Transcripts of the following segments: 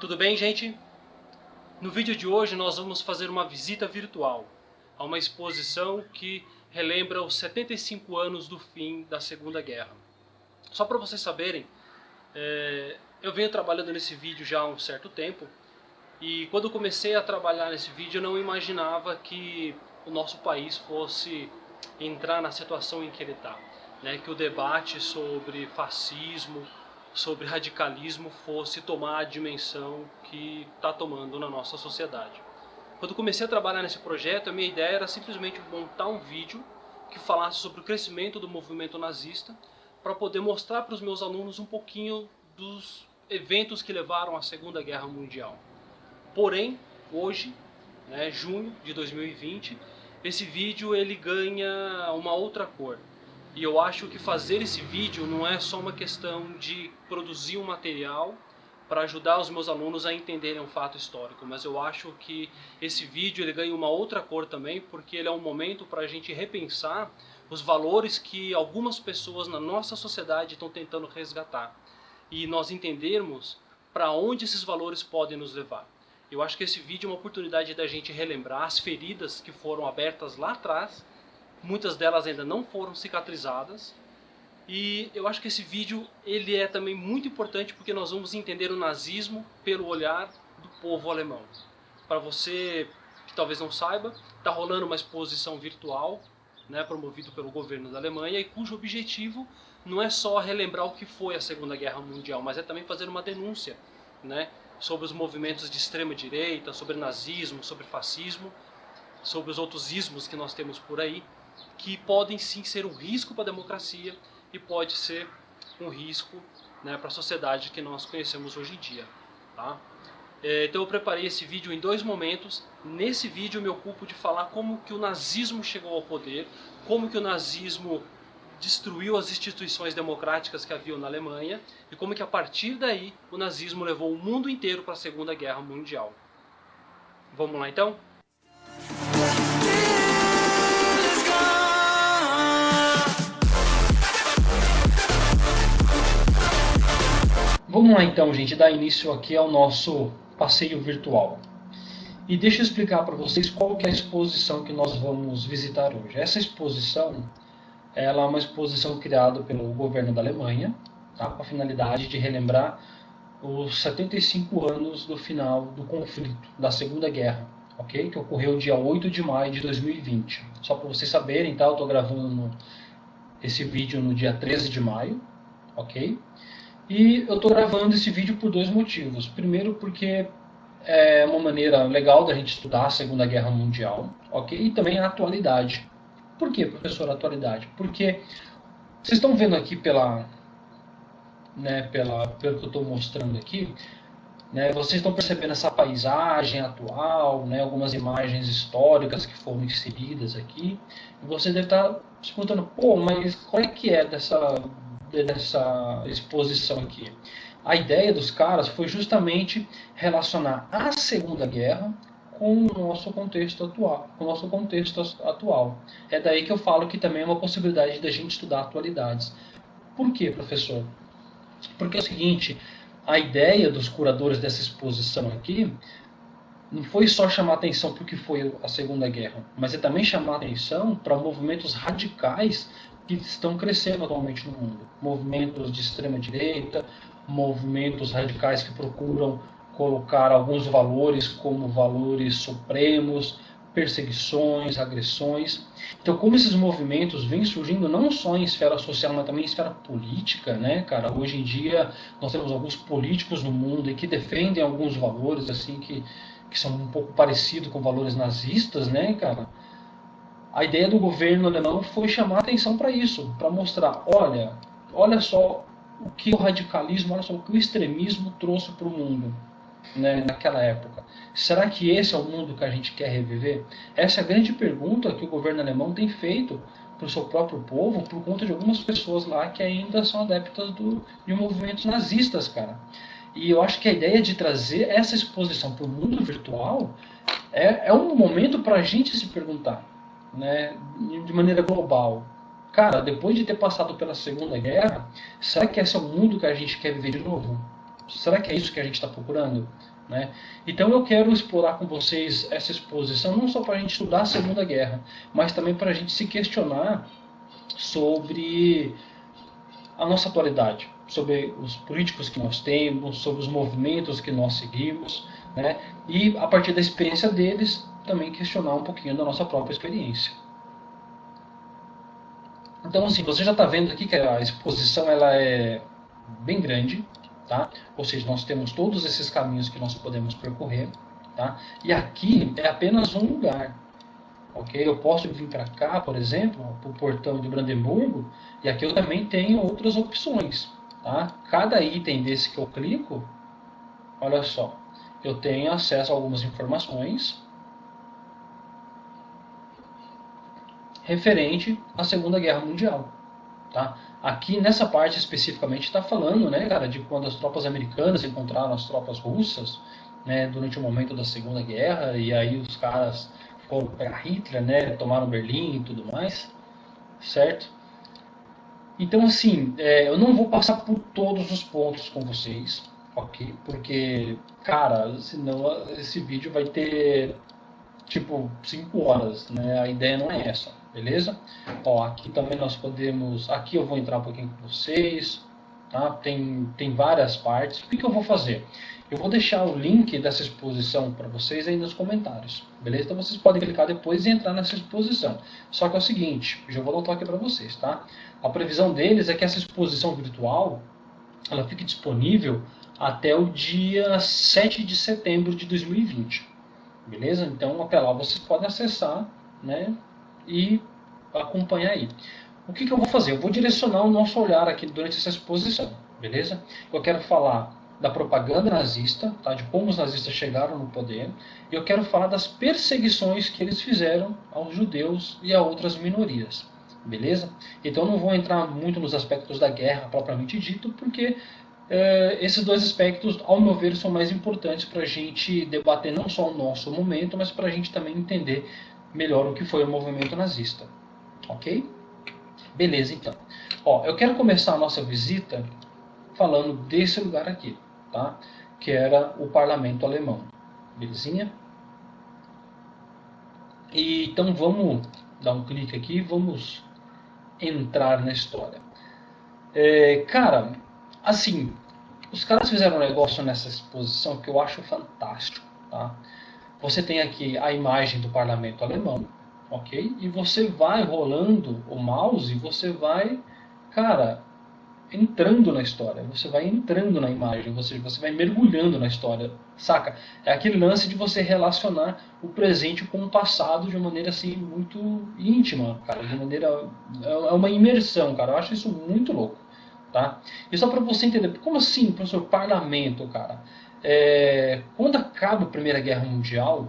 Tudo bem, gente? No vídeo de hoje nós vamos fazer uma visita virtual a uma exposição que relembra os 75 anos do fim da Segunda Guerra. Só para vocês saberem, eu venho trabalhando nesse vídeo já há um certo tempo e quando eu comecei a trabalhar nesse vídeo eu não imaginava que o nosso país fosse entrar na situação em que ele está, né? Que o debate sobre fascismo, sobre radicalismo fosse tomar a dimensão que está tomando na nossa sociedade. Quando comecei a trabalhar nesse projeto, a minha ideia era simplesmente montar um vídeo que falasse sobre o crescimento do movimento nazista para poder mostrar para os meus alunos um pouquinho dos eventos que levaram à Segunda Guerra Mundial. Porém, hoje, junho de 2020, esse vídeo ele ganha uma outra cor. E eu acho que fazer esse vídeo não é só uma questão de produzir um material para ajudar os meus alunos a entenderem um fato histórico, mas eu acho que esse vídeo ele ganha uma outra cor também, porque ele é um momento para a gente repensar os valores que algumas pessoas na nossa sociedade estão tentando resgatar e nós entendermos para onde esses valores podem nos levar. Eu acho que esse vídeo é uma oportunidade da gente relembrar as feridas que foram abertas lá atrás. Muitas delas ainda não foram cicatrizadas. E eu acho que esse vídeo ele é também muito importante porque nós vamos entender o nazismo pelo olhar do povo alemão. Para você que talvez não saiba, está rolando uma exposição virtual, promovido pelo governo da Alemanha, e cujo objetivo não é só relembrar o que foi a Segunda Guerra Mundial, mas é também fazer uma denúncia, sobre os movimentos de extrema direita, sobre nazismo, sobre fascismo, sobre os outros ismos que nós temos por aí, que podem sim ser um risco para a democracia e pode ser um risco para a sociedade que nós conhecemos hoje em dia. Tá? Então eu preparei esse vídeo em dois momentos. Nesse vídeo eu me ocupo de falar como que o nazismo chegou ao poder, como que o nazismo destruiu as instituições democráticas que haviam na Alemanha e como que a partir daí o nazismo levou o mundo inteiro para a Segunda Guerra Mundial. Vamos lá então? Vamos lá então, gente, dar início aqui ao nosso passeio virtual. E deixa eu explicar para vocês qual que é a exposição que nós vamos visitar hoje. Essa exposição ela é uma exposição criada pelo governo da Alemanha, tá? Com a finalidade de relembrar os 75 anos do final do conflito, da Segunda Guerra, ok? Que ocorreu dia 8 de maio de 2020. Só para vocês saberem, tá? Eu estou gravando esse vídeo no dia 13 de maio, ok? E eu estou gravando esse vídeo por dois motivos. Primeiro porque é uma maneira legal da gente estudar a Segunda Guerra Mundial, ok? E também a atualidade. Por que, professor, a atualidade? Porque vocês estão vendo aqui pelo que eu estou mostrando aqui, vocês estão percebendo essa paisagem atual, algumas imagens históricas que foram inseridas aqui. E você deve estar se perguntando, pô, mas qual é que é dessa exposição aqui? A ideia dos caras foi justamente relacionar a Segunda Guerra com o nosso contexto atual. É daí que eu falo que também é uma possibilidade da gente estudar atualidades. Por quê, professor? Porque é o seguinte, a ideia dos curadores dessa exposição aqui não foi só chamar atenção para o que foi a Segunda Guerra, mas é também chamar atenção para movimentos radicais que estão crescendo atualmente no mundo. Movimentos de extrema direita, movimentos radicais que procuram colocar alguns valores como valores supremos, perseguições, agressões. Então, como esses movimentos vêm surgindo não só em esfera social, mas também em esfera política, cara? Hoje em dia nós temos alguns políticos no mundo que defendem alguns valores assim que são um pouco parecidos com valores nazistas, cara? A ideia do governo alemão foi chamar atenção para isso, para mostrar, olha só o que o radicalismo, olha só o que o extremismo trouxe para o mundo. Naquela época. Será que esse é o mundo que a gente quer reviver? Essa é a grande pergunta que o governo alemão tem feito para o seu próprio povo por conta de algumas pessoas lá que ainda são adeptas de movimentos nazistas, cara. E eu acho que a ideia de trazer essa exposição para o mundo virtual é um momento para a gente se perguntar, de maneira global. Cara, depois de ter passado pela Segunda Guerra, será que esse é o mundo que a gente quer viver de novo? Será que é isso que a gente está procurando? né? Então eu quero explorar com vocês essa exposição, não só para a gente estudar a Segunda Guerra, mas também para a gente se questionar sobre a nossa atualidade, sobre os políticos que nós temos, sobre os movimentos que nós seguimos, né? E a partir da experiência deles, também questionar um pouquinho da nossa própria experiência. Então, assim, você já está vendo aqui que a exposição ela é bem grande, tá? Ou seja, nós temos todos esses caminhos que nós podemos percorrer, tá? E aqui é apenas um lugar, ok? Eu posso vir para cá, por exemplo, para o portão de Brandemburgo, e aqui eu também tenho outras opções, tá? Cada item desse que eu clico, olha só, eu tenho acesso a algumas informações referente à Segunda Guerra Mundial. Tá? Aqui nessa parte especificamente está falando, né, cara, de quando as tropas americanas encontraram as tropas russas, né, durante o momento da Segunda Guerra, e aí os caras foram para Hitler, né, tomaram Berlim e tudo mais, certo? Então, assim, eu não vou passar por todos os pontos com vocês, ok? Porque, cara, senão esse vídeo vai ter tipo 5 horas, né? A ideia não é essa, beleza? Ó, aqui também nós podemos, aqui eu vou entrar um pouquinho com vocês, tá? Tem várias partes. O que eu vou fazer? Eu vou deixar o link dessa exposição para vocês aí nos comentários, beleza? Então vocês podem clicar depois e entrar nessa exposição. Só que é o seguinte, já vou anotar aqui para vocês, tá? A previsão deles é que essa exposição virtual ela fique disponível até o dia 7 de setembro de 2020. Beleza? Então até lá vocês podem acessar, né, e acompanhar aí. O que eu vou fazer? Eu vou direcionar o nosso olhar aqui durante essa exposição, beleza? Eu quero falar da propaganda nazista, tá, de como os nazistas chegaram no poder, e eu quero falar das perseguições que eles fizeram aos judeus e a outras minorias, beleza? Então eu não vou entrar muito nos aspectos da guerra propriamente dito, porque esses dois aspectos, ao meu ver, são mais importantes para a gente debater não só o nosso momento, mas para a gente também entender melhor o que foi o movimento nazista. Ok? Beleza, então. Ó, eu quero começar a nossa visita falando desse lugar aqui, tá? Que era o parlamento alemão. Belezinha? E, então vamos dar um clique aqui e vamos entrar na história. Cara, assim, os caras fizeram um negócio nessa exposição que eu acho fantástico, tá? Você tem aqui a imagem do parlamento alemão, ok? E você vai rolando o mouse e você vai, cara, entrando na história. Você vai entrando na imagem, você vai mergulhando na história, saca? É aquele lance de você relacionar o presente com o passado de uma maneira assim muito íntima, cara, de maneira é uma imersão, cara. Eu acho isso muito louco. Tá? E só para você entender, como assim, professor, parlamento, cara? Quando acaba a Primeira Guerra Mundial,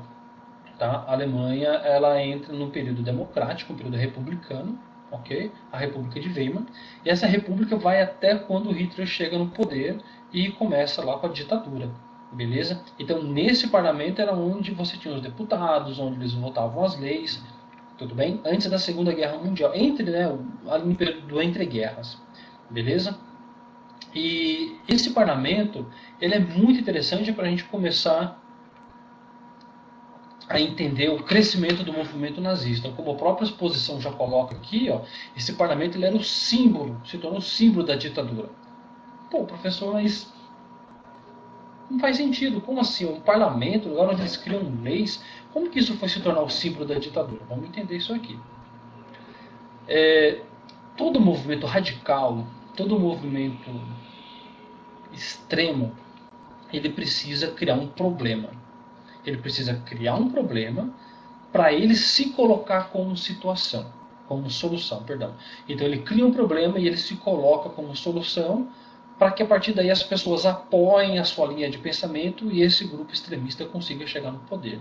tá? A Alemanha ela entra num período democrático, um período republicano, ok? A República de Weimar. E essa república vai até quando Hitler chega no poder e começa lá com a ditadura, beleza? Então nesse parlamento era onde você tinha os deputados, onde eles votavam as leis, tudo bem? Antes da Segunda Guerra Mundial, ali no período entre guerras. Beleza? E esse parlamento ele é muito interessante para a gente começar a entender o crescimento do movimento nazista. Como a própria exposição já coloca aqui, ó, esse parlamento ele era o símbolo, se tornou o símbolo da ditadura. Pô, professor, mas não faz sentido. Como assim? Um parlamento, lugar onde eles criam leis, como que isso foi se tornar o símbolo da ditadura? Vamos entender isso aqui. Todo movimento radical, todo movimento extremo, ele precisa criar um problema. Ele precisa criar um problema para ele se colocar como situação, como solução, perdão. Então ele cria um problema e ele se coloca como solução para que a partir daí as pessoas apoiem a sua linha de pensamento e esse grupo extremista consiga chegar no poder.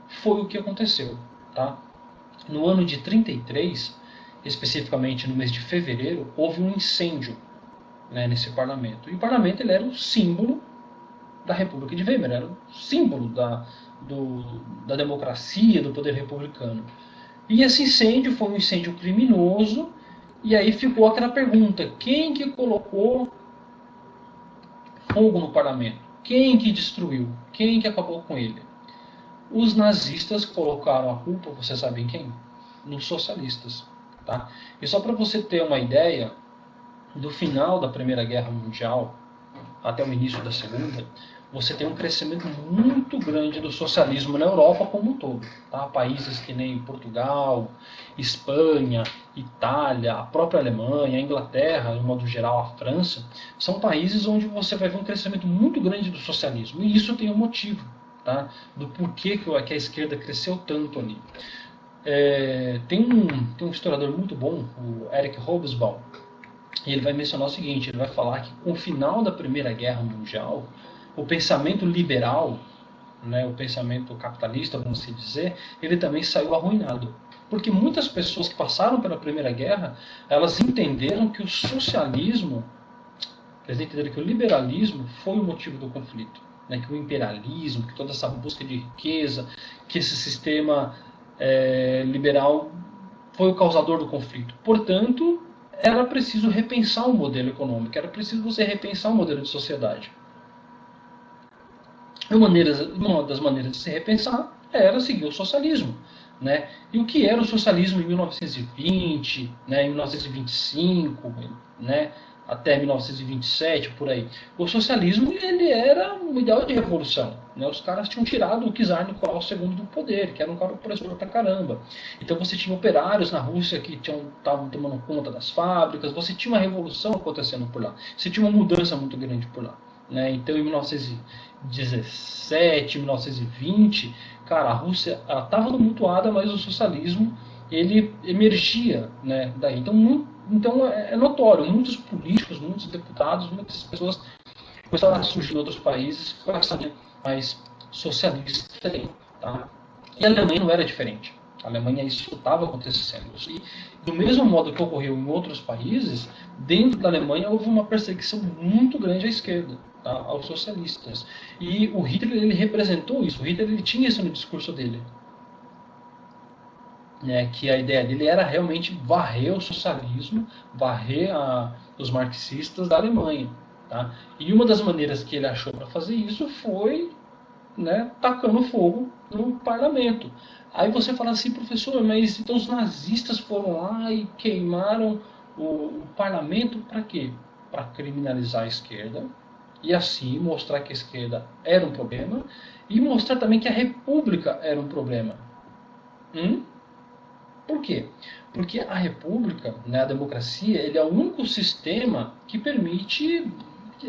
Foi o que aconteceu, tá? No ano de 33, especificamente no mês de fevereiro, houve um incêndio, né, nesse parlamento. E o parlamento ele era o símbolo da República de Weimar, era o símbolo da democracia, do poder republicano. E esse incêndio foi um incêndio criminoso, e aí ficou aquela pergunta: quem que colocou fogo no parlamento? Quem que destruiu? Quem que acabou com ele? Os nazistas colocaram a culpa, você sabe em quem? Nos socialistas. Tá? E só para você ter uma ideia, do final da Primeira Guerra Mundial até o início da Segunda, você tem um crescimento muito grande do socialismo na Europa como um todo. Tá? Países que nem Portugal, Espanha, Itália, a própria Alemanha, a Inglaterra, de modo geral a França, são países onde você vai ver um crescimento muito grande do socialismo. E isso tem um motivo, tá? Do porquê que a esquerda cresceu tanto ali. Tem um historiador muito bom, o Eric Hobsbawm, e ele vai mencionar o seguinte, ele vai falar que com o final da Primeira Guerra Mundial, o pensamento liberal, né, o pensamento capitalista, vamos assim dizer, ele também saiu arruinado. Porque muitas pessoas que passaram pela Primeira Guerra, elas entenderam que o socialismo, eles entenderam que o liberalismo foi o motivo do conflito. Né, que o imperialismo, que toda essa busca de riqueza, que esse sistema liberal foi o causador do conflito. Portanto, era preciso repensar o modelo econômico, era preciso você repensar o modelo de sociedade. Uma das maneiras de se repensar era seguir o socialismo. Né? E o que era o socialismo em 1920, né, em 1925, né, até 1927, por aí? O socialismo ele era um ideal de revolução. Né? Os caras tinham tirado o czar Nicolau II do poder, que era um cara opressor pra caramba. Então você tinha operários na Rússia que estavam tomando conta das fábricas, você tinha uma revolução acontecendo por lá, você tinha uma mudança muito grande por lá. Né? Então em 1917, 1920, cara, a Rússia estava tumultuada, mas o socialismo ele emergia, né, daí. Então é notório, muitos políticos, muitos deputados, muitas pessoas começaram a surgir em outros países com essa linha mais socialista também. Tá? E a Alemanha não era diferente. A Alemanha isso estava acontecendo. E do mesmo modo que ocorreu em outros países, dentro da Alemanha houve uma perseguição muito grande à esquerda, tá? Aos socialistas. E o Hitler ele representou isso. O Hitler ele tinha isso no discurso dele. Que a ideia dele era realmente varrer o socialismo, varrer os marxistas da Alemanha. Tá? E uma das maneiras que ele achou para fazer isso foi, né, tacando fogo no parlamento. Aí você fala assim, professor, mas então os nazistas foram lá e queimaram o parlamento para quê? Para criminalizar a esquerda e assim mostrar que a esquerda era um problema e mostrar também que a república era um problema. Por quê? Porque a república, né, a democracia, ele é o único sistema que permite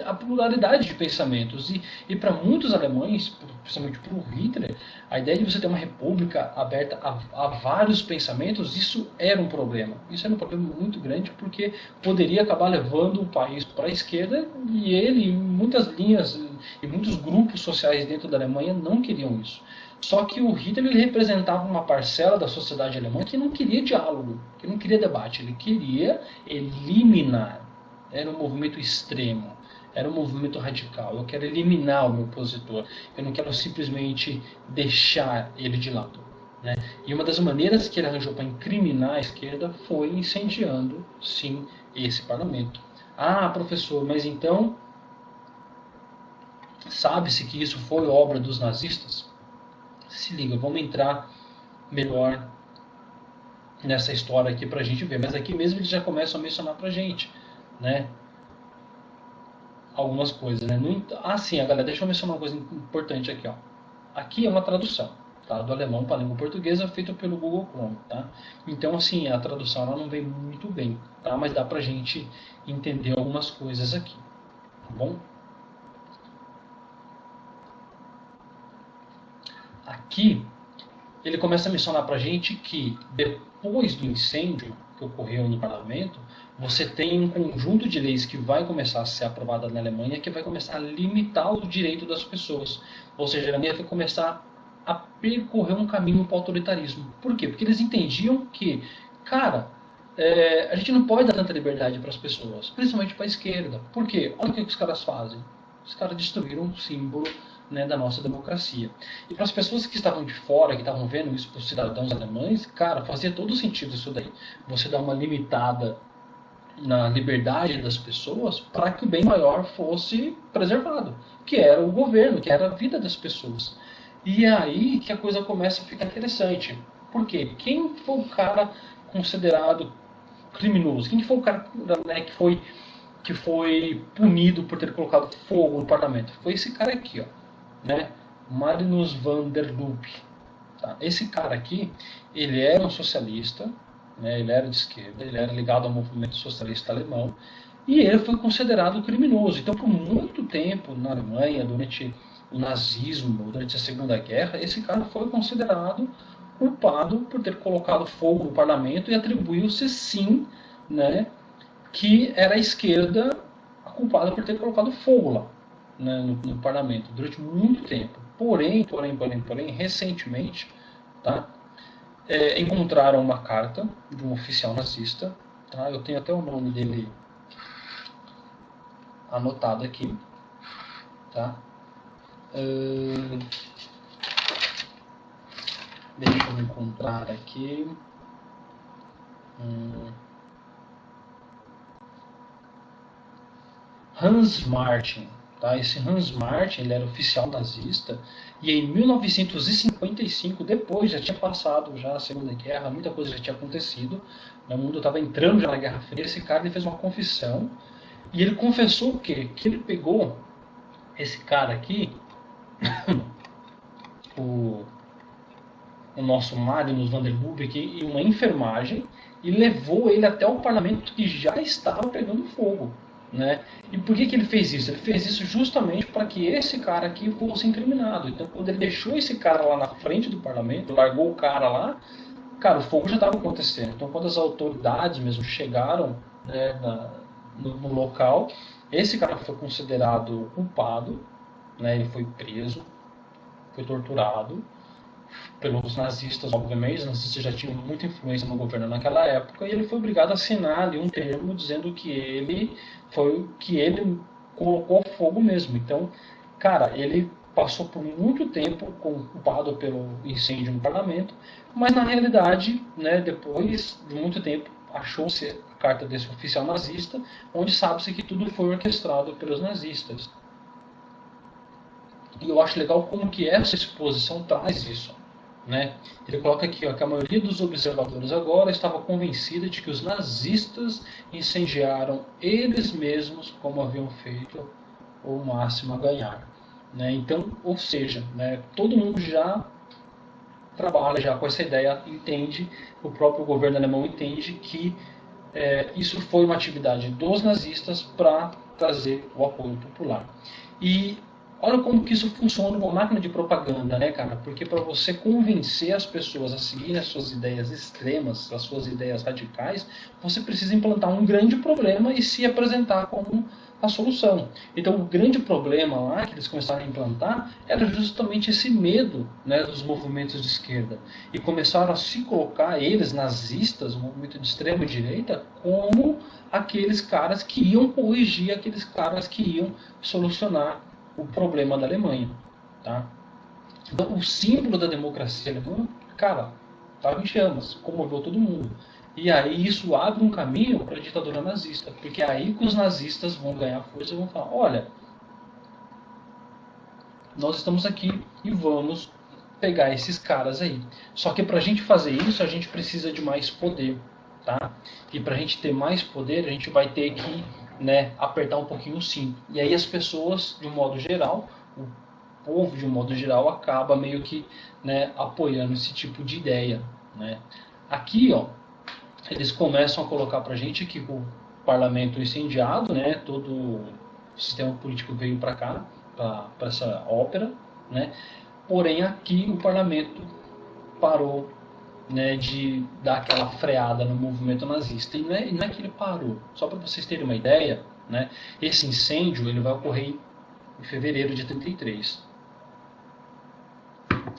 a pluralidade de pensamentos. E para muitos alemães, principalmente para o Hitler, a ideia de você ter uma república aberta a vários pensamentos, isso era um problema. Isso era um problema muito grande porque poderia acabar levando o país para a esquerda e ele, muitas linhas e muitos grupos sociais dentro da Alemanha não queriam isso. Só que o Hitler ele representava uma parcela da sociedade alemã que não queria diálogo, que não queria debate, ele queria eliminar. Era um movimento extremo, era um movimento radical. Eu quero eliminar o meu opositor, eu não quero simplesmente deixar ele de lado. Né? E uma das maneiras que ele arranjou para incriminar a esquerda foi incendiando, sim, esse parlamento. Ah, professor, mas então sabe-se que isso foi obra dos nazistas? Se liga, vamos entrar melhor nessa história aqui pra gente ver. Mas aqui mesmo eles já começam a mencionar pra gente, né? Algumas coisas, né? Sim, galera, deixa eu mencionar uma coisa importante aqui, ó. Aqui é uma tradução, tá? Do alemão para a língua portuguesa, feita pelo Google Chrome, tá? Então, assim, a tradução ela não vem muito bem, tá? Mas dá pra gente entender algumas coisas aqui, tá bom? Aqui, ele começa a mencionar para a gente que depois do incêndio que ocorreu no parlamento, você tem um conjunto de leis que vai começar a ser aprovada na Alemanha que vai começar a limitar o direito das pessoas. Ou seja, a Alemanha vai começar a percorrer um caminho para o autoritarismo. Por quê? Porque eles entendiam que, cara, a gente não pode dar tanta liberdade para as pessoas, principalmente para a esquerda. Por quê? Olha o que os caras fazem. Os caras destruíram um símbolo, né, da nossa democracia. E para as pessoas que estavam de fora, que estavam vendo isso para os cidadãos alemães, cara, fazia todo sentido isso daí. Você dá uma limitada na liberdade das pessoas para que o bem maior fosse preservado, que era o governo, que era a vida das pessoas. E é aí que a coisa começa a ficar interessante. Por quê? Quem foi o cara considerado criminoso? Quem foi o cara, né, que foi punido por ter colocado fogo no parlamento? Foi esse cara aqui, ó, né? Marinus van der Lubbe. Tá? Esse cara aqui, ele era um socialista, né? Ele era de esquerda, ele era ligado ao movimento socialista alemão, e ele foi considerado criminoso. Então, por muito tempo na Alemanha, durante o nazismo, durante a Segunda Guerra, esse cara foi considerado culpado por ter colocado fogo no parlamento e atribuiu-se, sim, né, que era a esquerda a culpada por ter colocado fogo lá, né, no parlamento, durante muito tempo. Porém, recentemente, tá, encontraram uma carta de um oficial nazista, tá, eu tenho até o nome dele anotado aqui, tá? Deixa eu encontrar aqui. Hans Martin. Tá? Esse Hans Martin, ele era oficial nazista, e em 1955, depois, já tinha passado já a Segunda Guerra, muita coisa já tinha acontecido, o mundo estava entrando já na Guerra Fria. Esse cara, ele fez uma confissão, e ele confessou o quê? Que ele pegou esse cara aqui, o nosso Marinus van der Lubbe aqui, em uma enfermagem, e levou ele até o parlamento que já estava pegando fogo. Né? E por que ele fez isso? Ele fez isso justamente para que esse cara aqui fosse incriminado. Então, quando ele deixou esse cara lá na frente do parlamento, largou o cara lá, cara, o fogo já estava acontecendo. Então, quando as autoridades mesmo chegaram, né, no local, esse cara foi considerado culpado, né? Ele foi preso, foi torturado pelos nazistas, obviamente. Os nazistas já tinham muita influência no governo naquela época, e ele foi obrigado a assinar ali um termo dizendo que ele colocou fogo mesmo. Então, cara, ele passou por muito tempo culpado pelo incêndio no parlamento, mas na realidade, né, depois de muito tempo, achou-se a carta desse oficial nazista, onde sabe-se que tudo foi orquestrado pelos nazistas. E eu acho legal como que essa exposição traz isso. Né? Ele coloca aqui, ó, que a maioria dos observadores agora estava convencida de que os nazistas incendiaram eles mesmos como haviam feito o máximo a ganhar. Né? Então, ou seja, né, todo mundo já trabalha já com essa ideia, entende, o próprio governo alemão entende que isso foi uma atividade dos nazistas para trazer o apoio popular. E olha como que isso funciona como máquina de propaganda, né, cara? Porque para você convencer as pessoas a seguirem as suas ideias extremas, as suas ideias radicais, você precisa implantar um grande problema e se apresentar como a solução. Então, o grande problema lá que eles começaram a implantar era justamente esse medo, né, dos movimentos de esquerda. E começaram a se colocar, eles, nazistas, o movimento de extrema direita, como aqueles caras que iam corrigir, aqueles caras que iam solucionar o problema da Alemanha, tá? Então, o símbolo da democracia alemã, cara, estava em chamas, comoveu todo mundo. E aí isso abre um caminho para a ditadura nazista, porque é aí que os nazistas vão ganhar força e vão falar, olha, nós estamos aqui e vamos pegar esses caras aí. Só que para a gente fazer isso, a gente precisa de mais poder, tá? E para a gente ter mais poder, a gente vai ter que, né, apertar um pouquinho o cinto. E aí as pessoas, de um modo geral, o povo de um modo geral, acaba meio que, né, apoiando esse tipo de ideia. Né? Aqui, ó, eles começam a colocar pra gente que o parlamento incendiado, né, todo o sistema político veio para cá, para essa ópera, né? Porém aqui o parlamento parou, né, de dar aquela freada no movimento nazista. E não é que ele parou. Só para vocês terem uma ideia, né, esse incêndio ele vai ocorrer em fevereiro de 33.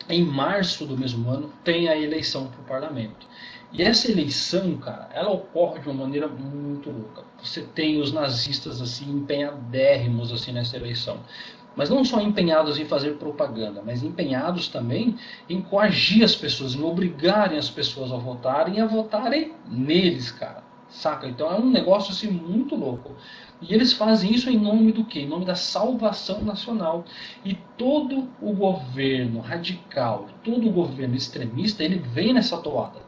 Em março do mesmo ano tem a eleição para o parlamento. E essa eleição, cara, ela ocorre de uma maneira muito louca. Você tem os nazistas assim empenhadérrimos assim nessa eleição. Mas não só empenhados em fazer propaganda, mas empenhados também em coagir as pessoas, em obrigarem as pessoas a votarem neles, cara. saca? Então é um negócio assim muito louco. E eles fazem isso em nome do quê? Em nome da salvação nacional. E todo o governo radical, todo o governo extremista, ele vem nessa toada,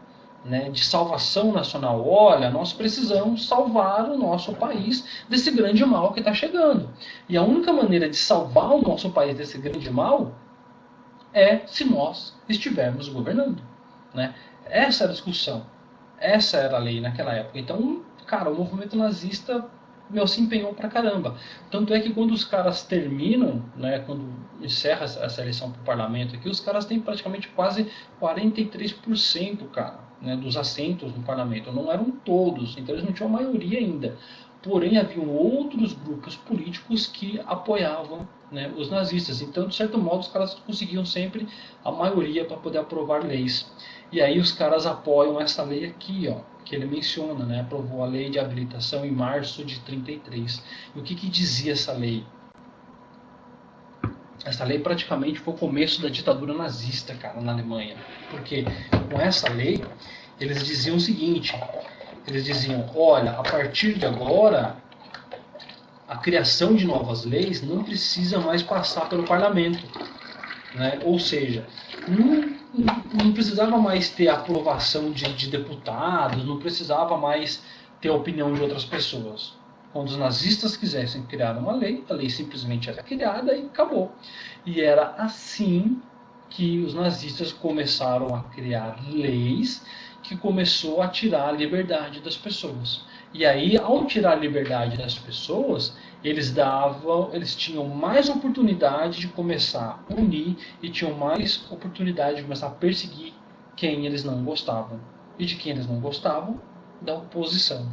né, de salvação nacional. Olha, nós precisamos salvar o nosso país desse grande mal que está chegando. E a única maneira de salvar o nosso país desse grande mal é se nós estivermos governando, né? Essa era a discussão. Essa era a lei naquela época. Então, cara, o movimento nazista se empenhou pra caramba. Tanto é que quando os caras terminam, né, quando encerra essa eleição pro parlamento aqui, os caras têm praticamente quase 43%, cara, né, dos assentos no parlamento. Não eram todos, então eles não tinham maioria ainda. Porém, haviam outros grupos políticos que apoiavam, né, os nazistas. Então, de certo modo, os caras conseguiam sempre a maioria para poder aprovar leis. E aí os caras apoiam essa lei aqui, ó, que ele menciona, né, aprovou a lei de habilitação em março de 33. E o que dizia essa lei? Essa lei praticamente foi o começo da ditadura nazista, cara, na Alemanha. Porque com essa lei, eles diziam o seguinte, eles diziam, olha, a partir de agora, a criação de novas leis não precisa mais passar pelo parlamento, né? Ou seja, não precisava mais ter aprovação de deputados, não precisava mais ter a opinião de outras pessoas. Quando os nazistas quisessem criar uma lei, a lei simplesmente era criada e acabou. E era assim que os nazistas começaram a criar leis que começou a tirar a liberdade das pessoas. E aí, ao tirar a liberdade das pessoas, eles tinham mais oportunidade de começar a punir e tinham mais oportunidade de começar a perseguir quem eles não gostavam. E de quem eles não gostavam? Da oposição.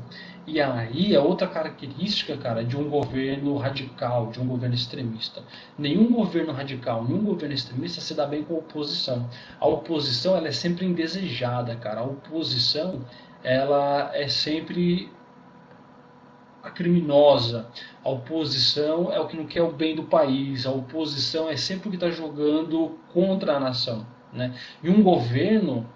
E aí, a outra característica, cara, de um governo radical, de um governo extremista. Nenhum governo radical, nenhum governo extremista se dá bem com a oposição. A oposição, ela é sempre indesejada, cara. A oposição, ela é sempre a criminosa. A oposição é o que não quer o bem do país. A oposição é sempre o que está jogando contra a nação, né? E um governo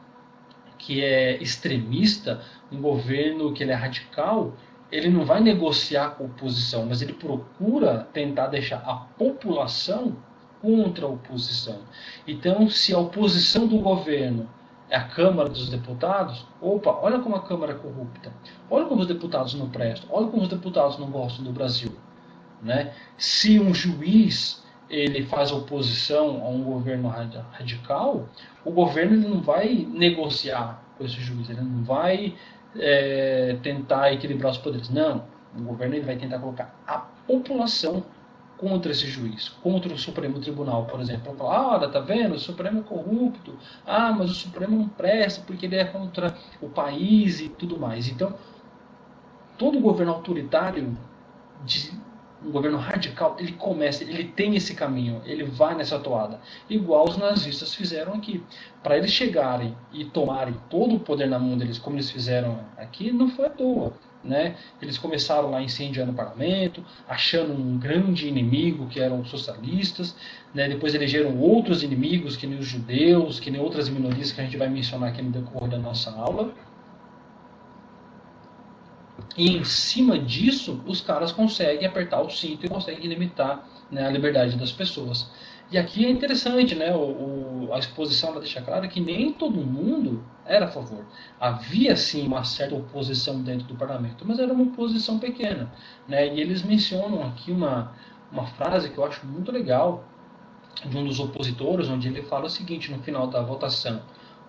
que é extremista, um governo que ele é radical, ele não vai negociar com a oposição, mas ele procura tentar deixar a população contra a oposição. Então, se a oposição do governo é a Câmara dos Deputados, opa, olha como a Câmara é corrupta, olha como os deputados não prestam, olha como os deputados não gostam do Brasil, né? Se um juiz ele faz oposição a um governo radical, o governo ele não vai negociar com esse juiz, ele não vai tentar equilibrar os poderes. Não, o governo ele vai tentar colocar a população contra esse juiz, contra o Supremo Tribunal, por exemplo. Falar, olha, tá vendo, o Supremo é corrupto, mas o Supremo não presta porque ele é contra o país e tudo mais. Então, todo governo autoritário, um governo radical, ele tem esse caminho, ele vai nessa toada, igual os nazistas fizeram aqui. Para eles chegarem e tomarem todo o poder na mão deles, como eles fizeram aqui, não foi à toa, né? Eles começaram lá incendiando o parlamento, achando um grande inimigo que eram os socialistas, né? Depois elegeram outros inimigos, que nem os judeus, que nem outras minorias que a gente vai mencionar aqui no decorrer da nossa aula. E em cima disso, os caras conseguem apertar o cinto e conseguem limitar, né, a liberdade das pessoas. E aqui é interessante, né, a exposição ela deixa claro que nem todo mundo era a favor. Havia sim uma certa oposição dentro do parlamento, mas era uma oposição pequena, né? E eles mencionam aqui uma frase que eu acho muito legal de um dos opositores, onde ele fala o seguinte no final da votação: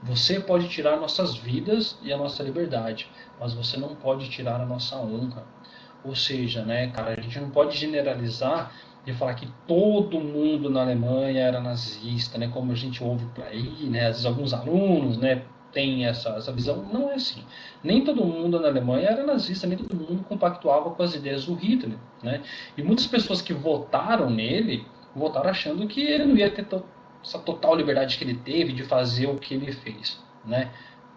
você pode tirar nossas vidas e a nossa liberdade, mas você não pode tirar a nossa honra. Ou seja, né, cara, a gente não pode generalizar e falar que todo mundo na Alemanha era nazista, né, como a gente ouve por aí, né, às vezes alguns alunos, né, têm essa visão. Não é assim. Nem todo mundo na Alemanha era nazista, nem todo mundo compactuava com as ideias do Hitler, né? E muitas pessoas que votaram nele, votaram achando que ele não ia ter essa total liberdade que ele teve de fazer o que ele fez, né?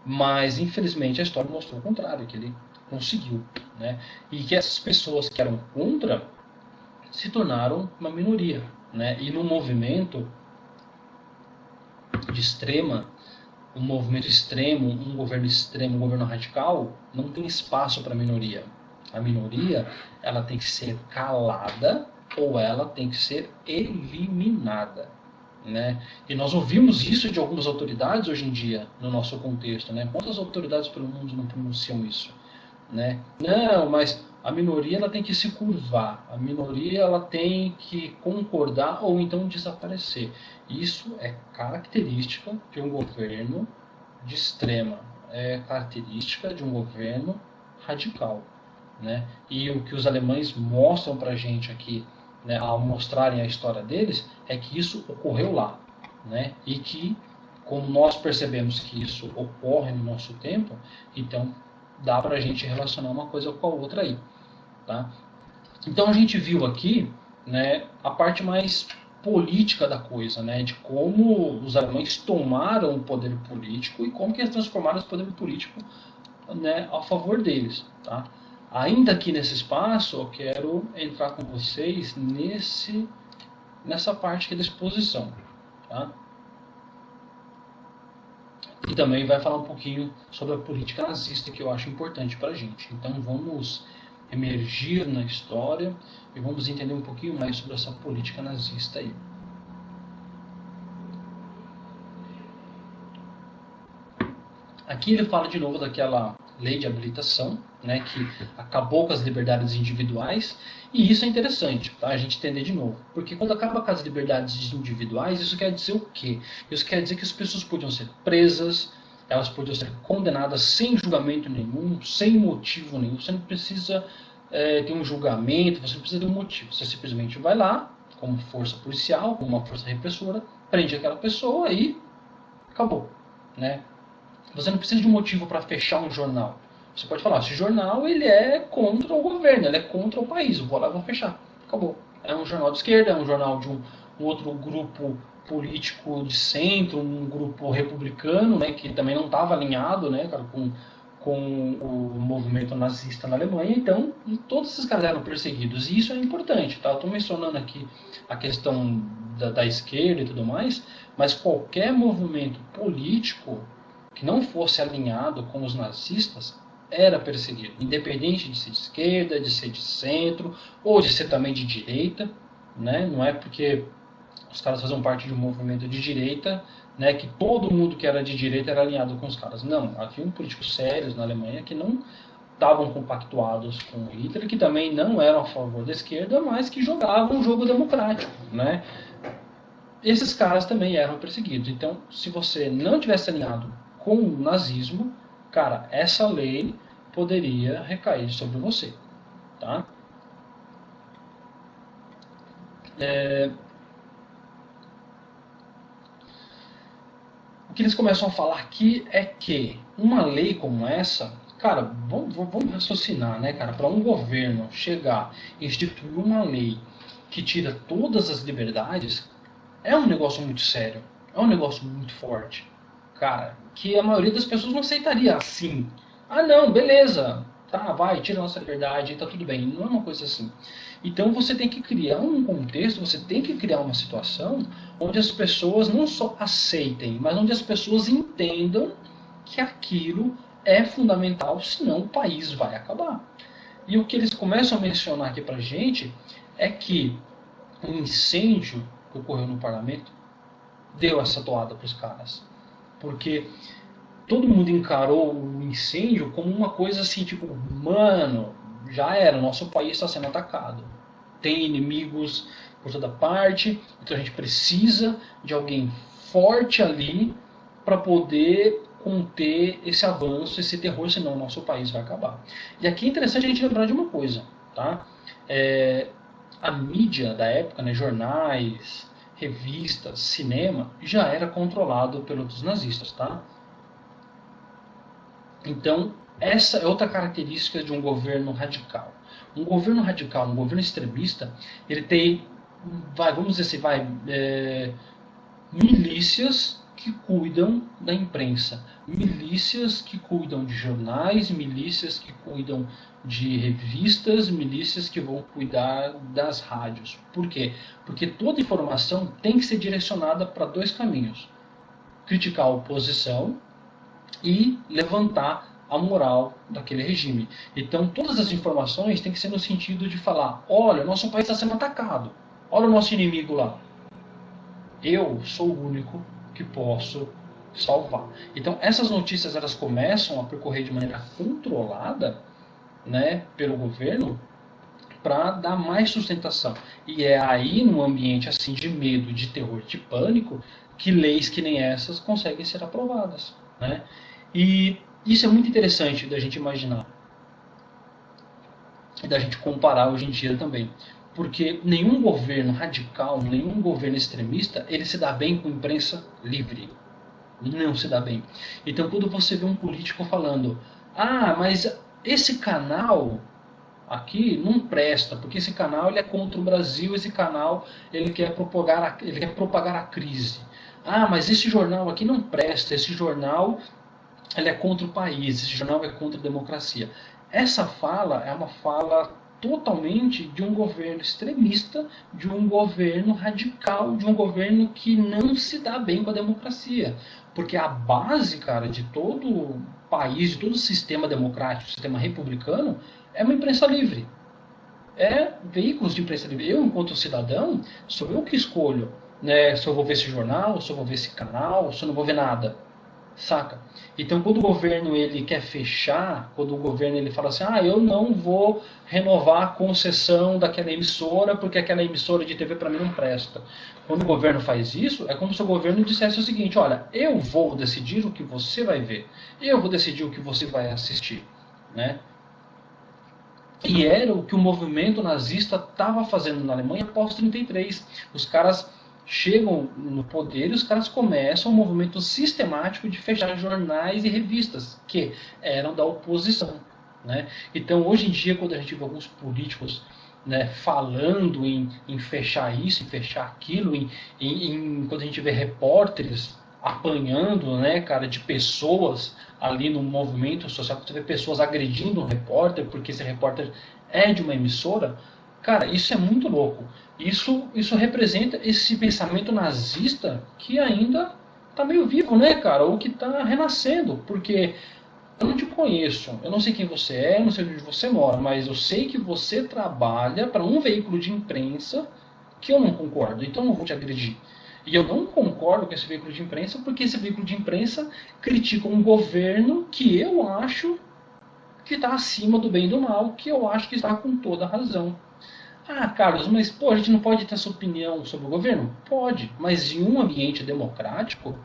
Mas infelizmente a história mostrou o contrário, que ele conseguiu, né? E que essas pessoas que eram contra se tornaram uma minoria, né? E num movimento de extrema um movimento extremo, um governo radical, não tem espaço para a minoria. A minoria, ela tem que ser calada ou ela tem que ser eliminada, né? E nós ouvimos isso de algumas autoridades hoje em dia no nosso contexto, né? Quantas autoridades pelo mundo não pronunciam isso, né? Não, mas a minoria ela tem que se curvar, a minoria ela tem que concordar ou então desaparecer. Isso é característica de um governo de extrema, é característica de um governo radical, né? E o que os alemães mostram para a gente aqui, né, ao mostrarem a história deles, é que isso ocorreu lá, né? E que, como nós percebemos que isso ocorre no nosso tempo, então dá para a gente relacionar uma coisa com a outra aí, tá? Então a gente viu aqui, né, a parte mais política da coisa, né, de como os alemães tomaram o poder político e como que eles transformaram esse poder político, né, a favor deles, tá? Ainda aqui nesse espaço, eu quero entrar com vocês nessa parte aqui da exposição, tá? E também vai falar um pouquinho sobre a política nazista, que eu acho importante para a gente. Então vamos emergir na história e vamos entender um pouquinho mais sobre essa política nazista aí. Aqui ele fala de novo daquela lei de habilitação, né, que acabou com as liberdades individuais, e isso é interessante, tá? A gente entender de novo. Porque quando acaba com as liberdades individuais, isso quer dizer o quê? Isso quer dizer que as pessoas podiam ser presas, elas podiam ser condenadas sem julgamento nenhum, sem motivo nenhum. Você não precisa ter um julgamento, você não precisa ter um motivo. Você simplesmente vai lá, como força policial, como uma força repressora, prende aquela pessoa e acabou, né? Você não precisa de um motivo para fechar um jornal. Você pode falar, esse jornal ele é contra o governo, ele é contra o país, eu vou lá e vou fechar. Acabou. É um jornal de esquerda, é um jornal de um outro grupo político de centro, um grupo republicano, né, que também não estava alinhado, né, cara, com o movimento nazista na Alemanha. Então, todos esses caras eram perseguidos. E isso é importante, tá? Eu estou mencionando aqui a questão da esquerda e tudo mais, mas qualquer movimento político que não fosse alinhado com os nazistas era perseguido, independente de ser de esquerda, de ser de centro ou de ser também de direita, né? Não é porque os caras faziam parte de um movimento de direita, né, que todo mundo que era de direita era alinhado com os caras. Não, havia políticos sérios na Alemanha que não estavam compactuados com Hitler, que também não eram a favor da esquerda, mas que jogavam um jogo democrático, né? Esses caras também eram perseguidos. Então, se você não tivesse alinhado com o nazismo, cara, essa lei poderia recair sobre você, tá? O que eles começam a falar aqui é que uma lei como essa, cara, vamos raciocinar, né, cara? Para um governo chegar e instituir uma lei que tira todas as liberdades, é um negócio muito sério, é um negócio muito forte, cara, que a maioria das pessoas não aceitaria assim. Ah, não, beleza, tá, vai, tira a nossa liberdade, tá tudo bem. Não é uma coisa assim. Então você tem que criar um contexto, você tem que criar uma situação onde as pessoas não só aceitem, mas onde as pessoas entendam que aquilo é fundamental, senão o país vai acabar. E o que eles começam a mencionar aqui pra gente é que o incêndio que ocorreu no parlamento deu essa toada para os caras. Porque todo mundo encarou o incêndio como uma coisa assim, tipo, mano, já era, nosso país está sendo atacado. Tem inimigos por toda parte, então a gente precisa de alguém forte ali para poder conter esse avanço, esse terror, senão o nosso país vai acabar. E aqui é interessante a gente lembrar de uma coisa, tá? A mídia da época, né, jornais, revistas, cinema, já era controlado pelos nazistas, tá? Então, essa é outra característica de um governo radical. Um governo radical, um governo extremista, ele tem, vamos dizer assim, milícias que cuidam da imprensa, milícias que cuidam de jornais, milícias que cuidam de revistas, milícias que vão cuidar das rádios. Por quê? Porque toda informação tem que ser direcionada para dois caminhos. criticar a oposição e levantar a moral daquele regime. Então, todas as informações têm que ser no sentido de falar: olha, nosso país está sendo atacado, olha o nosso inimigo lá. Eu sou o único que posso salvar. Então, essas notícias elas começam a percorrer de maneira controlada, né, pelo governo, para dar mais sustentação. E é aí, num ambiente assim de medo, de terror, de pânico, que leis que nem essas conseguem ser aprovadas, né? E isso é muito interessante da gente imaginar e da gente comparar hoje em dia também. Porque nenhum governo radical, nenhum governo extremista, ele se dá bem com imprensa livre. Não se dá bem. Então, quando você vê um político falando: ah, mas esse canal aqui não presta, porque esse canal ele é contra o Brasil, esse canal ele quer propagar a crise. Ah, mas esse jornal aqui não presta, esse jornal ele é contra o país, esse jornal é contra a democracia. Essa fala é uma fala totalmente de um governo extremista, de um governo radical, de um governo que não se dá bem com a democracia. Porque a base, cara, de todo país, de todo sistema democrático, sistema republicano, é uma imprensa livre. É veículos de imprensa livre. Eu, enquanto cidadão, sou eu que escolho, né, se eu vou ver esse jornal, se eu vou ver esse canal, se eu não vou ver nada. Saca? Então, quando o governo ele quer fechar, quando o governo ele fala assim: ah, eu não vou renovar a concessão daquela emissora porque aquela emissora de TV para mim não presta. Quando o governo faz isso, é como se o governo dissesse o seguinte: olha, eu vou decidir o que você vai ver, eu vou decidir o que você vai assistir, né? E era o que o movimento nazista estava fazendo na Alemanha após 33. Os caras chegam no poder e os caras começam um movimento sistemático de fechar jornais e revistas que eram da oposição, né? Então, hoje em dia, quando a gente vê alguns políticos, né, falando em fechar isso, em fechar aquilo, quando a gente vê repórteres apanhando, né, cara, de pessoas ali no movimento social, quando você vê pessoas agredindo um repórter porque esse repórter é de uma emissora, cara, isso é muito louco. Isso representa esse pensamento nazista que ainda está meio vivo, né, cara? Ou que está renascendo, porque eu não te conheço, eu não sei quem você é, eu não sei onde você mora, mas eu sei que você trabalha para um veículo de imprensa que eu não concordo, então eu não vou te agredir. E eu não concordo com esse veículo de imprensa porque esse veículo de imprensa critica um governo que eu acho que está acima do bem e do mal, que eu acho que está com toda a razão. Ah, Carlos, mas pô, a gente não pode ter essa opinião sobre o governo? Pode, mas em um ambiente democrático,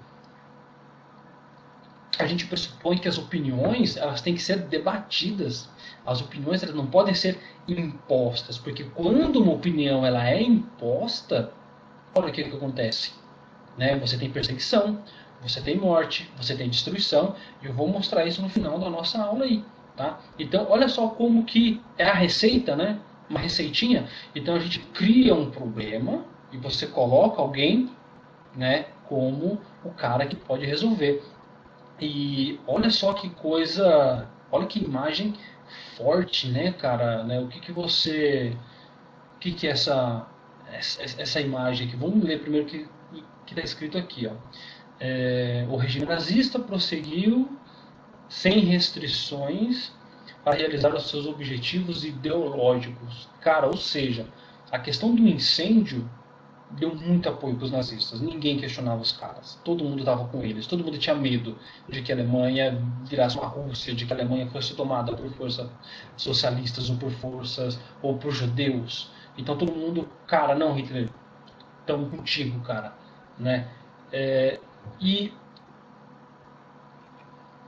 a gente pressupõe que as opiniões elas têm que ser debatidas. As opiniões elas não podem ser impostas, porque quando uma opinião ela é imposta, olha o que acontece. Né? Você tem perseguição, você tem morte, você tem destruição, e eu vou mostrar isso no final da nossa aula aí. Tá? Então, olha só como que é a receita, né? Uma receitinha. Então a gente cria um problema e você coloca alguém, né, como o cara que pode resolver. E olha só que coisa, olha que imagem forte, né, cara, né? O que é essa imagem aqui? Vamos ler primeiro o que está escrito aqui, ó. O regime nazista prosseguiu sem restrições para realizar os seus objetivos ideológicos. Cara, ou seja, a questão do incêndio deu muito apoio para os nazistas. Ninguém questionava os caras. Todo mundo estava com eles. Todo mundo tinha medo de que a Alemanha virasse uma Rússia, de que a Alemanha fosse tomada por forças socialistas ou por forças ou por judeus. Então todo mundo, cara, não, Hitler, estamos contigo, cara, né? E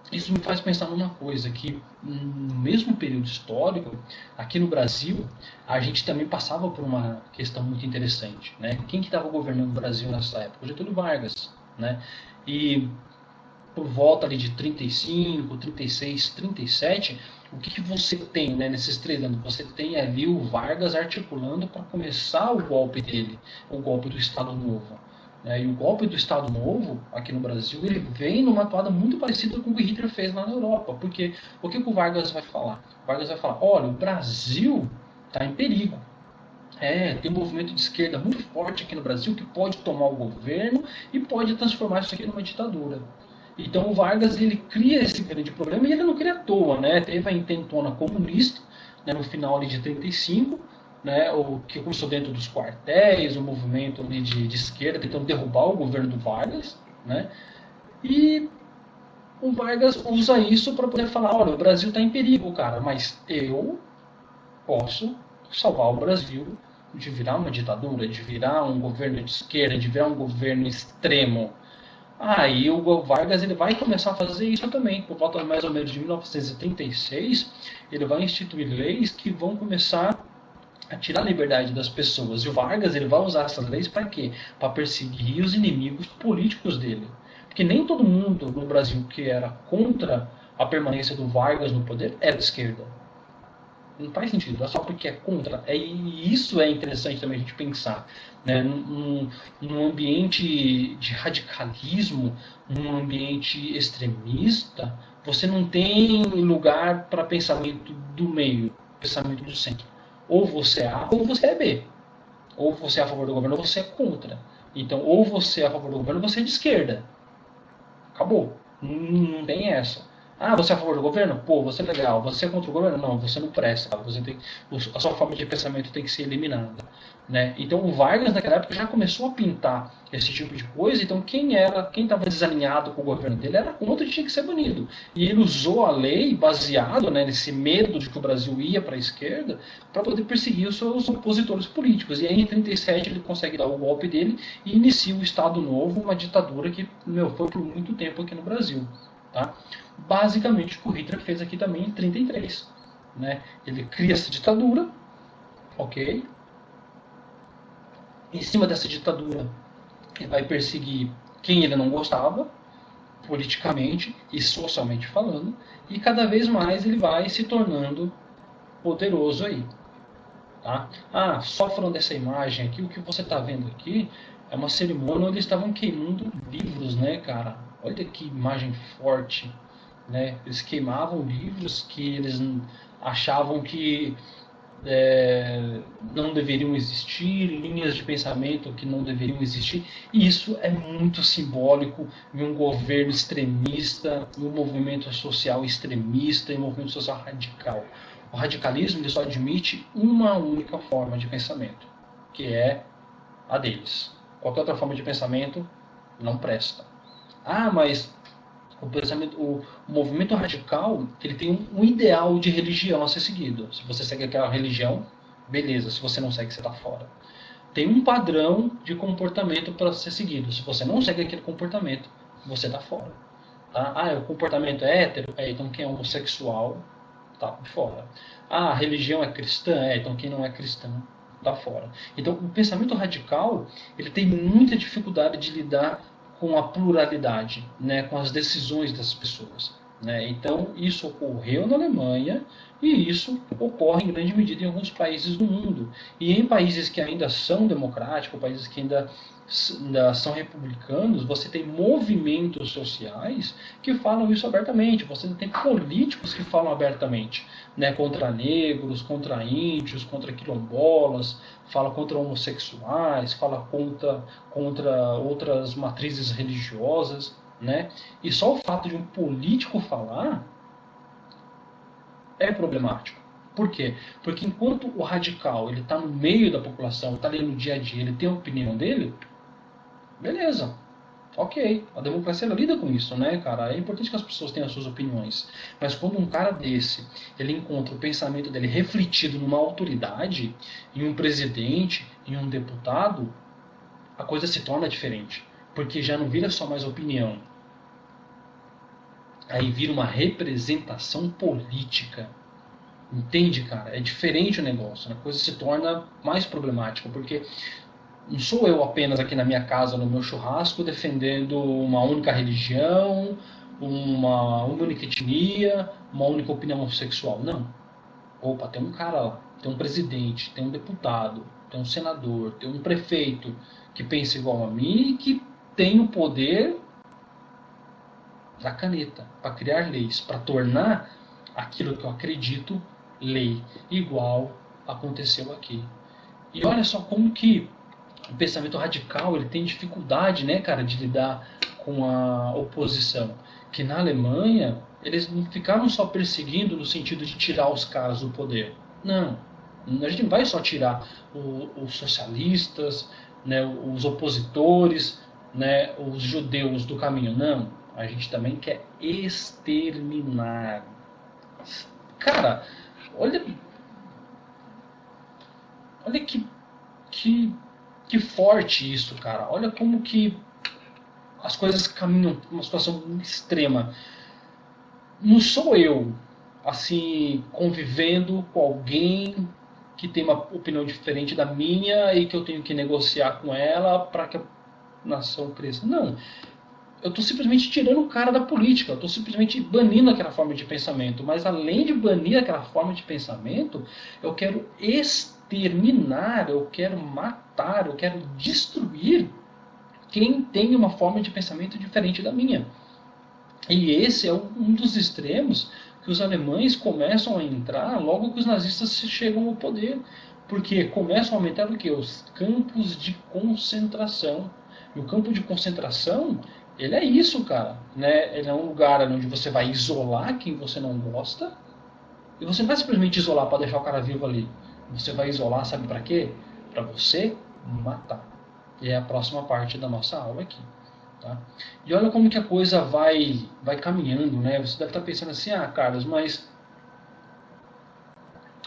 isso me faz pensar numa coisa, que no mesmo período histórico, aqui no Brasil, a gente também passava por uma questão muito interessante, né? Quem que estava governando o Brasil nessa época? O Getúlio Vargas, né? E por volta ali de 35, 36, 37, o que você tem, né, nesses 3 anos? Você tem ali o Vargas articulando para começar o golpe dele, o golpe do Estado Novo. E o golpe do Estado Novo, aqui no Brasil, ele vem numa toada muito parecida com o que Hitler fez lá na Europa. Porque o que o Vargas vai falar? O Vargas vai falar: olha, o Brasil está em perigo. Tem um movimento de esquerda muito forte aqui no Brasil que pode tomar o governo e pode transformar isso aqui numa ditadura. Então o Vargas ele cria esse grande problema e ele não cria à toa, né? Teve a intentona comunista, né, no final ali de 35, né, o que começou dentro dos quartéis, o movimento ali de esquerda tentando derrubar o governo do Vargas, né? E o Vargas usa isso para poder falar, olha, o Brasil está em perigo, cara, mas eu posso salvar o Brasil de virar uma ditadura, de virar um governo de esquerda, de virar um governo extremo. Aí o Vargas ele vai começar a fazer isso também. Por volta mais ou menos de 1936, ele vai instituir leis que vão começar a tirar a liberdade das pessoas. E o Vargas ele vai usar essas leis para quê? Para perseguir os inimigos políticos dele. Porque nem todo mundo no Brasil que era contra a permanência do Vargas no poder era de esquerda. Não faz sentido, é só porque é contra. E isso é interessante também a gente pensar. Né? Num ambiente de radicalismo, num ambiente extremista, você não tem lugar para pensamento do meio, pensamento do centro. Ou você é A ou você é B. Ou você é a favor do governo ou você é contra. Então, ou você é a favor do governo ou você é de esquerda. Acabou. Não tem essa. Ah, você é a favor do governo? Pô, você é legal. Você é contra o governo? Não, você não presta. Você tem, a sua forma de pensamento tem que ser eliminada. Né? Então o Vargas naquela época já começou a pintar esse tipo de coisa. Então quem estava desalinhado com o governo dele era contra e tinha que ser banido. E ele usou a lei baseado, né, nesse medo de que o Brasil ia para a esquerda para poder perseguir os seus opositores políticos. E aí em 1937 ele consegue dar o golpe dele e inicia o Estado Novo, uma ditadura que foi por muito tempo aqui no Brasil. Tá? Basicamente o que o Hitler fez aqui também em 1933. Né? Ele cria essa ditadura, ok? Em cima dessa ditadura, ele vai perseguir quem ele não gostava, politicamente e socialmente falando, e cada vez mais ele vai se tornando poderoso aí. Tá? Só falando dessa imagem aqui, o que você está vendo aqui é uma cerimônia onde eles estavam queimando livros, né, cara? Olha que imagem forte, né? Eles queimavam livros que eles achavam que não deveriam existir, linhas de pensamento que não deveriam existir, e isso é muito simbólico em um governo extremista, em um movimento social extremista, em um movimento social radical. O radicalismo ele só admite uma única forma de pensamento, que é a deles. Qualquer outra forma de pensamento não presta. Mas o movimento radical ele tem um ideal de religião a ser seguido. Se você segue aquela religião, beleza. Se você não segue, você está fora. Tem um padrão de comportamento para ser seguido. Se você não segue aquele comportamento, você está fora. Tá? O comportamento é hétero? Então quem é homossexual está fora. A religião é cristã? Então quem não é cristão está fora. Então o pensamento radical ele tem muita dificuldade de lidar com a pluralidade, né, com as decisões das pessoas. Né? Então, isso ocorreu na Alemanha e isso ocorre em grande medida em alguns países do mundo. E em países que ainda são democráticos, países que ainda são republicanos, você tem movimentos sociais que falam isso abertamente. Você tem políticos que falam abertamente, né, contra negros, contra índios, contra quilombolas, fala contra homossexuais, fala contra outras matrizes religiosas. Né? E só o fato de um político falar é problemático. Por quê? Porque enquanto o radical ele está no meio da população, está ali no dia a dia, ele tem a opinião dele, beleza, ok, a democracia lida com isso, né, cara? É importante que as pessoas tenham as suas opiniões. Mas quando um cara desse, ele encontra o pensamento dele refletido numa autoridade, em um presidente, em um deputado, a coisa se torna diferente. Porque já não vira só mais opinião. Aí vira uma representação política. Entende, cara? É diferente o negócio. A coisa se torna mais problemática. Porque não sou eu apenas aqui na minha casa, no meu churrasco, defendendo uma única religião, uma única etnia, uma única opinião sexual. Não. Opa, tem um cara lá. Tem um presidente, tem um deputado, tem um senador, tem um prefeito que pensa igual a mim e que tem o poder da caneta para criar leis, para tornar aquilo que eu acredito lei, igual aconteceu aqui. E olha só como que o pensamento radical ele tem dificuldade, né, cara, de lidar com a oposição. Que na Alemanha eles não ficaram só perseguindo no sentido de tirar os caras do poder. Não, a gente não vai só tirar os socialistas, né, os opositores, né, os judeus do caminho. Não, a gente também quer exterminar. Cara, olha que forte isso, cara. Olha como que as coisas caminham para uma situação extrema. Não sou eu, assim, convivendo com alguém que tem uma opinião diferente da minha e que eu tenho que negociar com ela para que a nação cresça. Não. Eu estou simplesmente tirando o cara da política. Eu estou simplesmente banindo aquela forma de pensamento. Mas além de banir aquela forma de pensamento, eu quero exterminar, eu quero matar, eu quero destruir quem tem uma forma de pensamento diferente da minha. E esse é um dos extremos que os alemães começam a entrar logo que os nazistas chegam ao poder. Porque começam a aumentar o quê? Os campos de concentração. E o campo de concentração, ele é isso, cara. Né? Ele é um lugar onde você vai isolar quem você não gosta. E você não vai simplesmente isolar para deixar o cara vivo ali. Você vai isolar, sabe para quê? Para você matar. E é a próxima parte da nossa aula aqui. Tá? E olha como que a coisa vai caminhando, né? Você deve estar pensando assim, Carlos, mas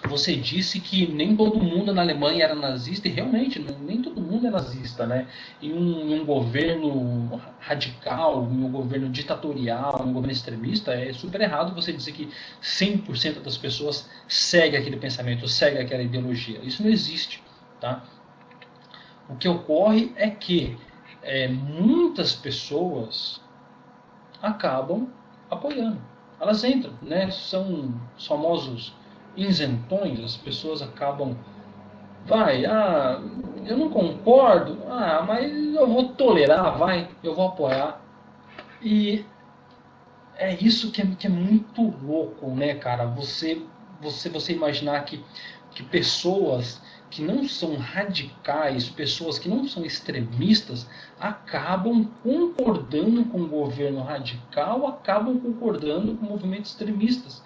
você disse que nem todo mundo na Alemanha era nazista, e realmente, nem todo mundo é nazista, né? Em um governo radical, em um governo ditatorial, em um governo extremista, é super errado você dizer que 100% das pessoas segue aquele pensamento, segue aquela ideologia. Isso não existe, tá? O que ocorre é que muitas pessoas acabam apoiando. Elas entram, né? São os famosos isentões, as pessoas acabam... eu não concordo, mas eu vou tolerar, eu vou apoiar. E é isso que é muito louco, né, cara? Você imaginar que pessoas que não são radicais, pessoas que não são extremistas, acabam concordando com o governo radical, acabam concordando com movimentos extremistas.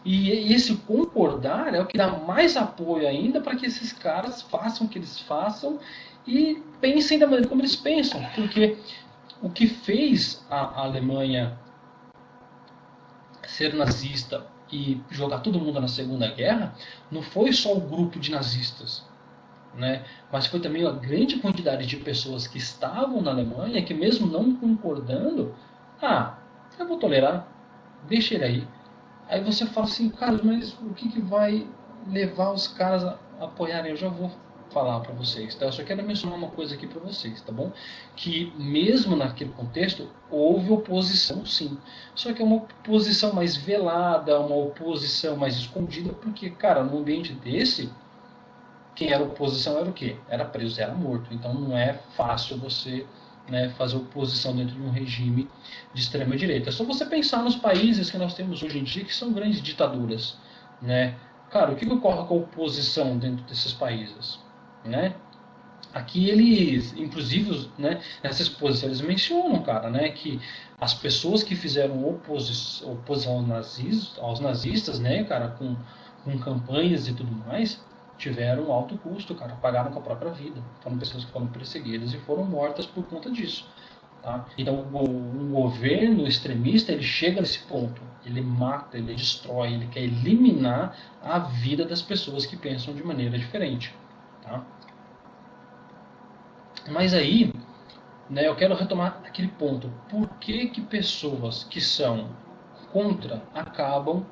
E esse concordar é o que dá mais apoio ainda para que esses caras façam o que eles façam e pensem da maneira como eles pensam. Porque o que fez a Alemanha ser nazista e jogar todo mundo na Segunda Guerra não foi só o grupo de nazistas, né? Mas foi também a grande quantidade de pessoas que estavam na Alemanha que mesmo não concordando, eu vou tolerar, deixa ele aí. Aí você fala assim, cara, mas o que vai levar os caras a apoiarem? Eu já vou falar para vocês, tá? Eu só quero mencionar uma coisa aqui para vocês, tá bom? Que mesmo naquele contexto houve oposição, sim. Só que é uma oposição mais velada, uma oposição mais escondida, porque, cara, num ambiente desse, quem era oposição era o quê? Era preso, era morto. Então não é fácil você, né, fazer oposição dentro de um regime de extrema direita. É só você pensar nos países que nós temos hoje em dia que são grandes ditaduras, né? Cara, o que ocorre com a oposição dentro desses países? Né? Aqui eles, inclusive, né, nessa exposição eles mencionam, cara, né, que as pessoas que fizeram oposição aos nazistas, né, cara, com campanhas e tudo mais, tiveram um alto custo, cara, pagaram com a própria vida. Foram pessoas que foram perseguidas e foram mortas por conta disso. Tá? Então, um governo extremista, ele chega nesse ponto, ele mata, ele destrói, ele quer eliminar a vida das pessoas que pensam de maneira diferente. Tá? Mas aí, né, eu quero retomar aquele ponto. Por que pessoas que são contra acabam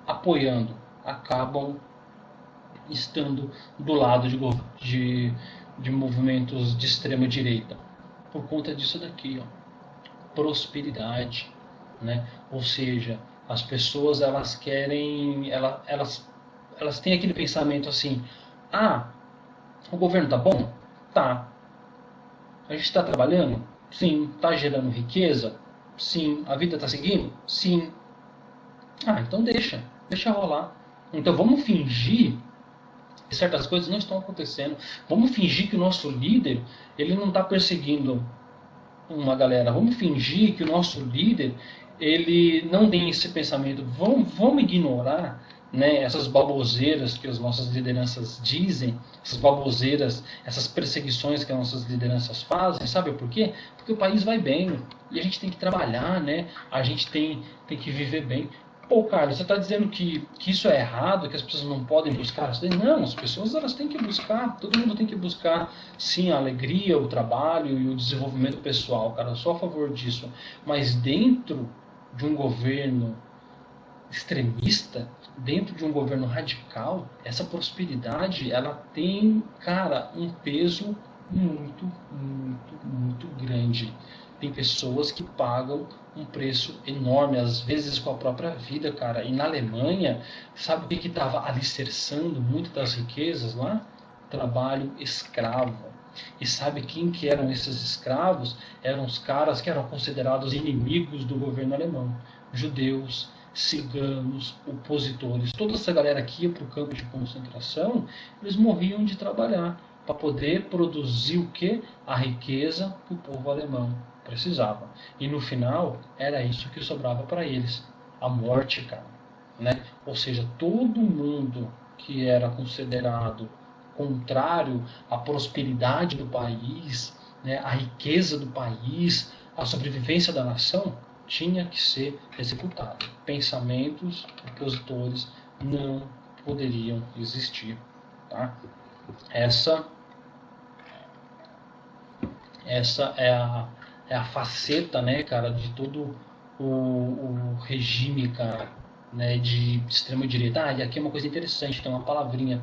apoiando, acabam estando do lado de movimentos de extrema direita? Por conta disso daqui, prosperidade, né? Ou seja, as pessoas elas querem, elas têm aquele pensamento assim: o governo tá bom? Tá. A gente está trabalhando? Sim. Está gerando riqueza? Sim. A vida está seguindo? Sim. Então deixa rolar. Então vamos fingir certas coisas não estão acontecendo. Vamos fingir que o nosso líder, ele não está perseguindo uma galera. Vamos fingir que o nosso líder, ele não tem esse pensamento. Vamos ignorar, né, essas baboseiras que as nossas lideranças dizem, essas baboseiras, essas perseguições que as nossas lideranças fazem. Sabe por quê? Porque o país vai bem e a gente tem que trabalhar, né? A gente tem que viver bem. Pô, Carlos, você está dizendo que isso é errado, que as pessoas não podem buscar? Não, as pessoas elas têm que buscar, todo mundo tem que buscar, sim, a alegria, o trabalho e o desenvolvimento pessoal, cara, eu sou a favor disso. Mas dentro de um governo extremista, dentro de um governo radical, essa prosperidade, ela tem, cara, um peso muito, muito, muito grande. Tem pessoas que pagam um preço enorme, às vezes com a própria vida, cara. E na Alemanha, sabe o que estava alicerçando muito das riquezas lá? Trabalho escravo. E sabe quem que eram esses escravos? Eram os caras que eram considerados inimigos do governo alemão. Judeus, ciganos, opositores. Toda essa galera que ia para o campo de concentração, eles morriam de trabalhar para poder produzir o que? A riqueza que o povo alemão precisava. E no final, era isso que sobrava para eles. A morte, cara. Né? Ou seja, todo mundo que era considerado contrário à prosperidade do país, né, à riqueza do país, à sobrevivência da nação, tinha que ser executado. Pensamentos opositores não poderiam existir. Tá? Essa é a faceta, né, cara, de todo o regime, cara, né, de extrema direita. E aqui é uma coisa interessante, tem uma palavrinha,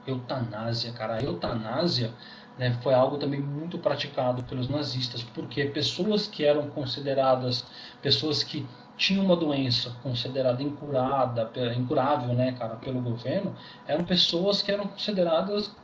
eutanásia, cara. A eutanásia, né, foi algo também muito praticado pelos nazistas, porque pessoas que eram consideradas, pessoas que tinham uma doença considerada incurável, né, cara, pelo governo, eram pessoas que eram consideradas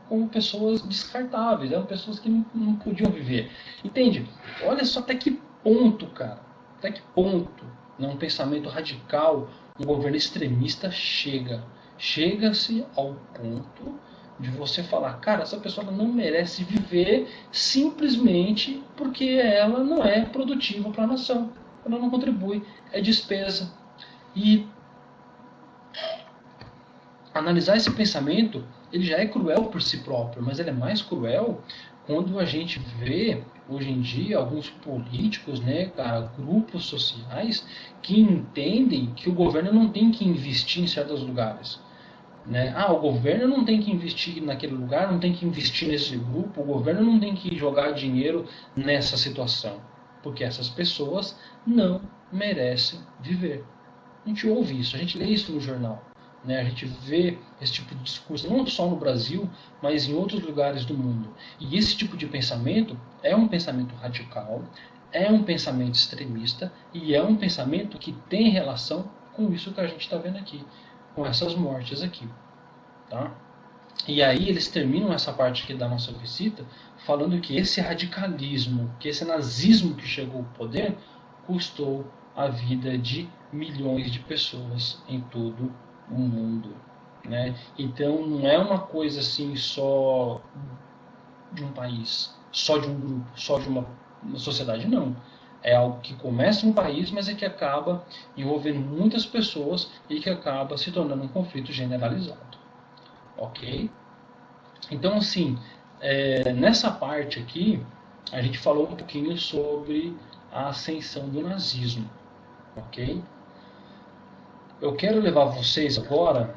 como pessoas descartáveis, eram pessoas que não podiam viver. Entende? Olha só até que ponto, cara, até que ponto, né, um pensamento radical, um governo extremista chega-se ao ponto de você falar, cara, essa pessoa não merece viver simplesmente porque ela não é produtiva para a nação, ela não contribui, é despesa. E analisar esse pensamento, ele já é cruel por si próprio, mas ele é mais cruel quando a gente vê, hoje em dia, alguns políticos, né, cara, grupos sociais, que entendem que o governo não tem que investir em certos lugares. Né? O governo não tem que investir naquele lugar, não tem que investir nesse grupo, o governo não tem que jogar dinheiro nessa situação, porque essas pessoas não merecem viver. A gente ouve isso, a gente lê isso no jornal. Né? A gente vê esse tipo de discurso não só no Brasil, mas em outros lugares do mundo. E esse tipo de pensamento é um pensamento radical, é um pensamento extremista e é um pensamento que tem relação com isso que a gente está vendo aqui, com essas mortes aqui. Tá? E aí eles terminam essa parte aqui da nossa visita falando que esse radicalismo, que esse nazismo que chegou ao poder, custou a vida de milhões de pessoas em todo o mundo. Né? Então não é uma coisa assim só de um país, só de um grupo, só de uma sociedade, não. É algo que começa em um país, mas é que acaba envolvendo muitas pessoas e que acaba se tornando um conflito generalizado. Ok? Então, assim, nessa parte aqui, a gente falou um pouquinho sobre a ascensão do nazismo. Ok? Eu quero levar vocês agora